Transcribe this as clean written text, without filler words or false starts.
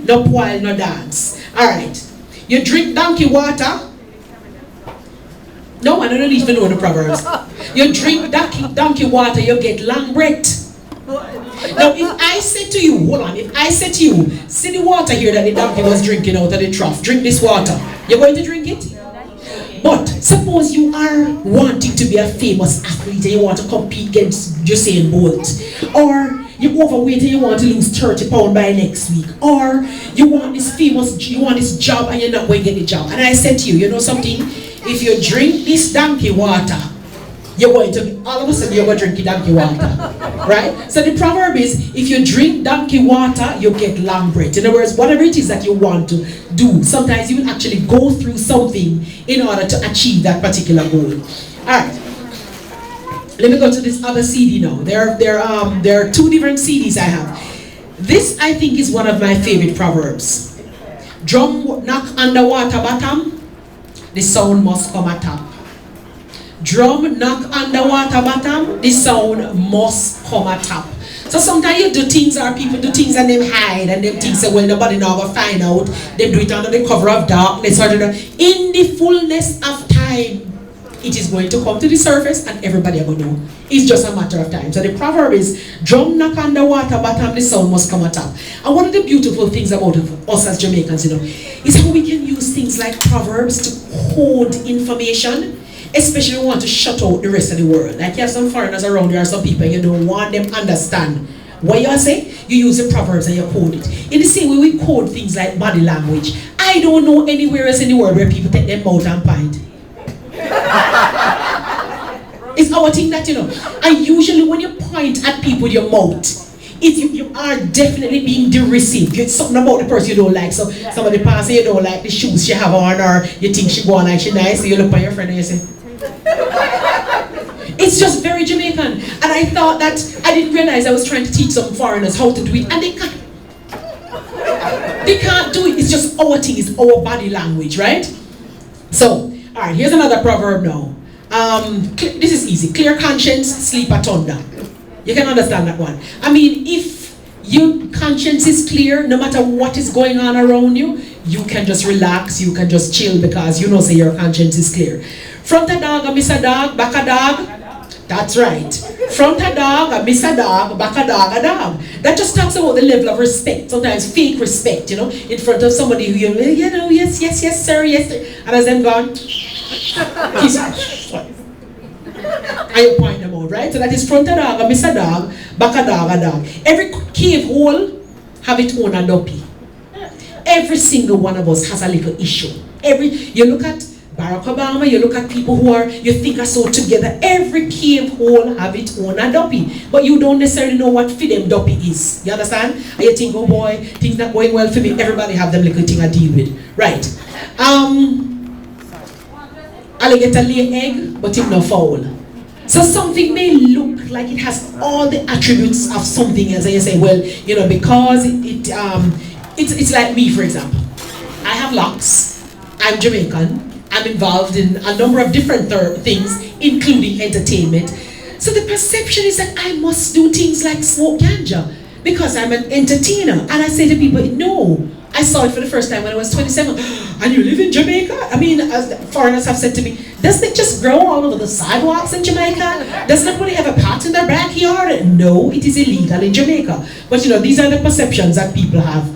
no while, no dance. Alright. You drink donkey water. No, I don't even know the proverbs. You drink donkey water, you get long breath. Now, if I said to you, hold on, if I said to you, see the water here that the donkey was drinking out of the trough, drink this water, you're going to drink it? But suppose you are wanting to be a famous athlete and you want to compete against Usain Bolt, or you're overweight and you want to lose 30 pounds by next week, or you want this job and you're not going to get the job. And I said to you, you know something? If you drink this donkey water, you're going to, all of a sudden you're going to drink donkey water, right? So the proverb is, if you drink donkey water, you get long breath. In other words, whatever it is that you want to do, sometimes you will actually go through something in order to achieve that particular goal. All right. Let me go to this other CD now. There are two different CDs I have. This, I think, is one of my favorite proverbs. Drum knock on the water bottom, the sound must come at top. Drum knock on the water bottom, the sound must come at top. So sometimes you do things, or people do things and them hide, and them things say, well, nobody now will find out. They do it under the cover of darkness. Or in the fullness of time, it is going to come to the surface and everybody will know. It's just a matter of time. So the proverb is, drum knock on the water bottom, the sound must come at top. And one of the beautiful things about us as Jamaicans, is how we can use things like proverbs to code information, especially when we want to shut out the rest of the world. Like you have some foreigners around you, or some people you don't want them to understand what you are saying. You use the proverbs and you code it. In the same way we code things like body language. I don't know anywhere else in the world where people take their mouth and point. It's our thing that and usually when you point at people with your mouth, you are definitely being derisive. It's something about the person you don't like. So somebody passes you don't like the shoes she have on, or you think she go on like she nice, so you look at your friend and you say, it's just very Jamaican. And I thought that I didn't realize I was trying to teach some foreigners how to do it, and they can't. They can't do it. It's just our thing. It's our body language, right? So, all right. Here's another proverb now. This is easy. Clear conscience, sleep at thunder. You can understand that one. I mean, if your conscience is clear, no matter what is going on around you, you can just relax. You can just chill because say your conscience is clear. Front a dog, I miss a dog, back a dog. That's right. Front a dog, I miss a dog, back a dog, a dog. That just talks about the level of respect. Sometimes fake respect, in front of somebody who yes, sir, yes, sir. And as them gone, and you point them out, right? So that is front a dog, I miss a dog, back a dog, a dog. Every cave hole have its own a duppy. Every single one of us has a little issue. You look at Barack Obama, you look at people you think are so together. Every cave hole have its own a duppy. But you don't necessarily know what for them duppy is. You understand? And you think, oh boy, things not going well for me. Everybody have them little thing I deal with. Right. Alligator lay egg, but it no foul. So something may look like it has all the attributes of something else. And you say, well, because it's like me, for example. I have locks. I'm Jamaican. I'm involved in a number of different things, including entertainment. So the perception is that I must do things like smoke ganja because I'm an entertainer. And I say to people, no. I saw it for the first time when I was 27. And you live in Jamaica? I mean, as foreigners have said to me, doesn't it just grow all over the sidewalks in Jamaica? Doesn't everybody have a pot in their backyard? No, it is illegal in Jamaica. But these are the perceptions that people have.